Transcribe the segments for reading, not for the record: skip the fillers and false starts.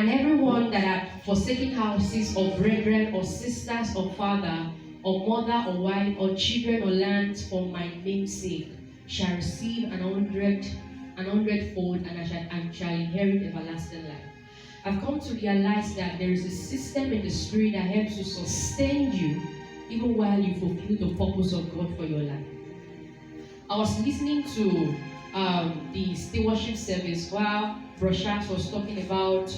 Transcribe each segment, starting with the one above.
And everyone that hath forsaken houses, or brethren, or sisters, or father, or mother, or wife, or children, or lands, for my name's sake, shall receive an hundredfold, and shall inherit everlasting life. I've come to realize that there is a system in the spirit that helps to sustain you even while you fulfill the purpose of God for your life. I was listening to the stewardship service while Broshas was talking about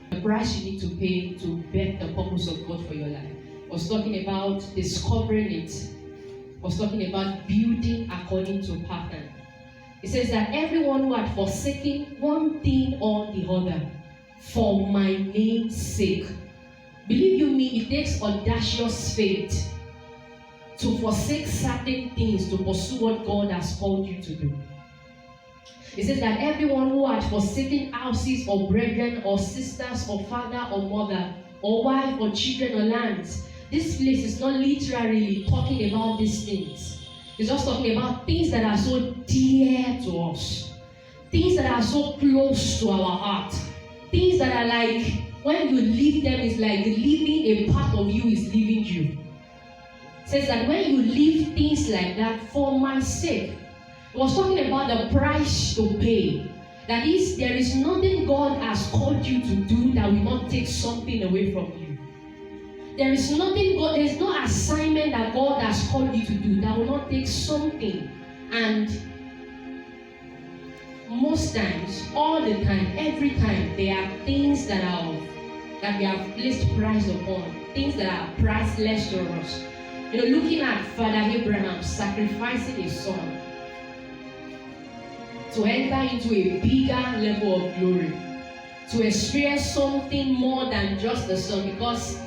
the price you need to pay to bet the purpose of God for your life. Was talking about discovering it. Was talking about building according to pattern. It says that everyone who had forsaken one thing or the other for my name's sake. Believe you me, it takes audacious faith to forsake certain things to pursue what God has called you to do. It says that everyone who had forsaken houses, or brethren, or sisters, or father, or mother, or wife, or children, or lands. This place is not literally talking about these things. It's just talking about things that are so dear to us. Things that are so close to our heart. Things that are like, when you leave them, it's like leaving a part of you is leaving you. It says that when you leave things like that for my sake, it was talking about the price to pay. That is, there is nothing God has called you to do that will not take something away from you. There is no assignment that God has called you to do that will not take something. And most times, all the time, every time, there are things that we have placed price upon, things that are priceless to us. Looking at Father Abraham sacrificing his son to enter into a bigger level of glory, to experience something more than just the son. Because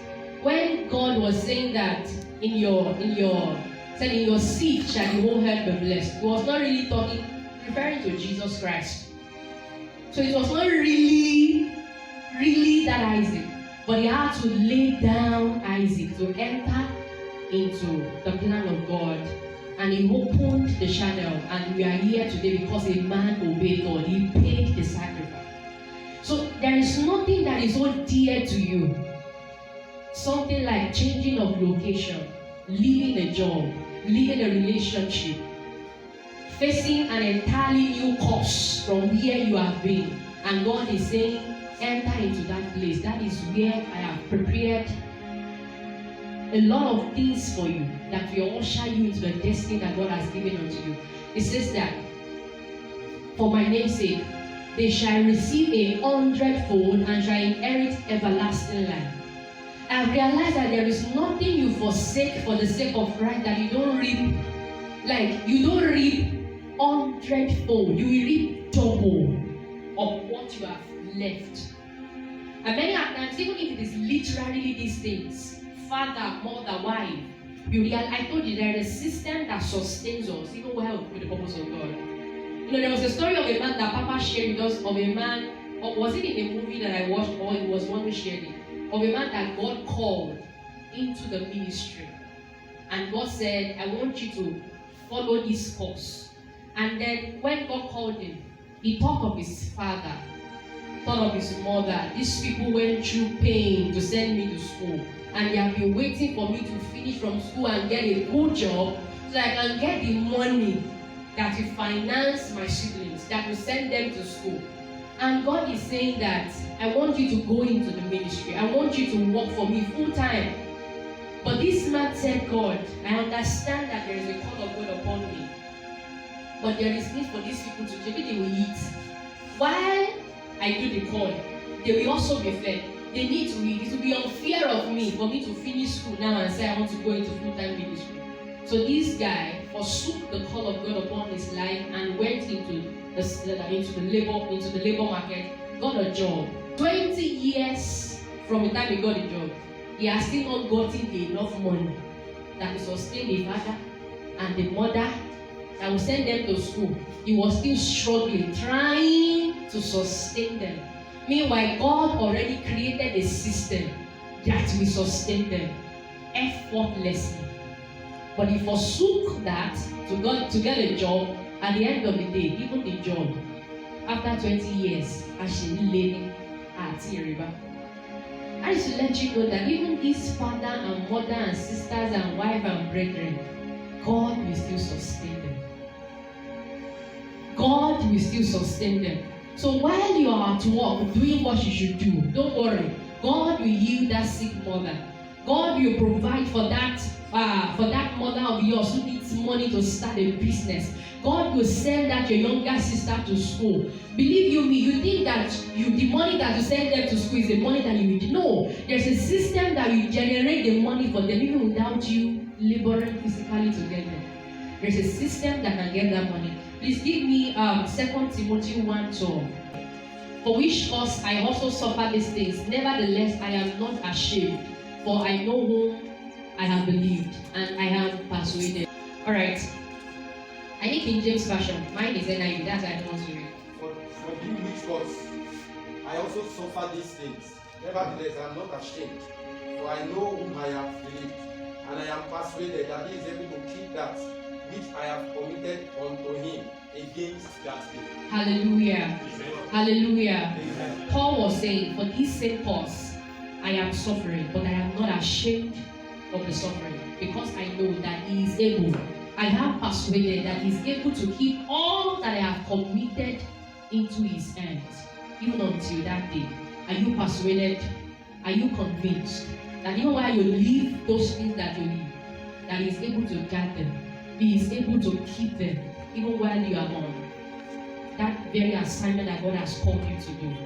when God was saying that in your seed shall the whole earth be blessed, he was not really referring to Jesus Christ. So it was not really that Isaac, but he had to lay down Isaac to enter into the plan of God. And he opened the channel, and we are here today because a man obeyed God. He paid the sacrifice. So there is nothing that is so dear to you. Something like changing of location, leaving a job, leaving a relationship, facing an entirely new course from where you have been. And God is saying, enter into that place. That is where I have prepared a lot of things for you that will usher you into the destiny that God has given unto you. It says that, for my name's sake, they shall receive 100-fold and shall inherit everlasting life. I have realized that there is nothing you forsake for the sake of Christ that you don't reap. Like, you don't reap 100-fold. You will reap double of what you have left. And many times, even if it is literally these things, father, mother, wife, I told you there is a system that sustains us, even well with the purpose of God. There was a story of a man that Papa shared with us, of a man, or was it in a movie that I watched, or it was one who shared it, of a man that God called into the ministry. And God said, I want you to follow this course. And then when God called him, he thought of his father, thought of his mother. These people went through pain to send me to school. And they have been waiting for me to finish from school and get a good job so that I can get the money that will finance my siblings, that will send them to school. And God is saying that I want you to go into the ministry. I want you to work for me full time. But this man said, God, I understand that there is a call of God upon me. But there is need for these people to maybe they will eat. While I do the call, they will also be fed. They need to eat. It will be unfair of me for me to finish school now and say I want to go into full-time ministry. So this guy forsook the call of God upon his life and went into the labor market, got a job. 20 years from the time he got a job, he has still not gotten enough money that will sustain the father and the mother that will send them to school. He was still struggling, trying to sustain them. Meanwhile, God already created a system that will sustain them effortlessly. But he forsook that to get a job. At the end of the day, even the job, after 20 years, actually living at River. I just let you know that even these father and mother and sisters and wife and brethren, God will still sustain them. God will still sustain them. So while you are at work doing what you should do, don't worry. God will heal that sick mother. God will provide for that mother of yours who needs money to start a business. God will send that your younger sister to school. Believe you me, you think that the money that you send them to school is the money that you need. No, there's a system that will generate the money for them even without you laboring physically to get them. There's a system that can get that money. Please give me 2 Timothy 1:12. For which cause I also suffer these things. Nevertheless, I am not ashamed, for I know whom I have believed, and I am persuaded. Alright. I need King James Version. Mine is NIV. That's why I don't want to read. For him which cause I also suffer these things. Nevertheless, I am not ashamed, for I know whom I have believed, and I am persuaded that he is able to keep that which I have committed unto him against that day. Hallelujah. Amen. Hallelujah. Amen. Paul was saying, for this same cause I am suffering, but I am not ashamed of the suffering, because I know that he is able. I have persuaded that he is able to keep all that I have committed into his hands, even until that day. Are you persuaded? Are you convinced that even while you leave those things that you leave, that he is able to guard them? He is able to keep them even while you are on that very assignment that God has called you to do.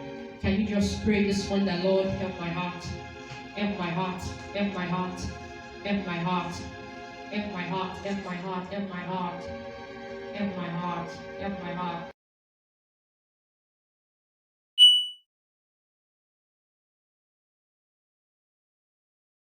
Can you just pray this one, that Lord, help my heart, help my heart, help my heart, help my heart, help my heart, help my heart, help my heart, help my heart, help my heart.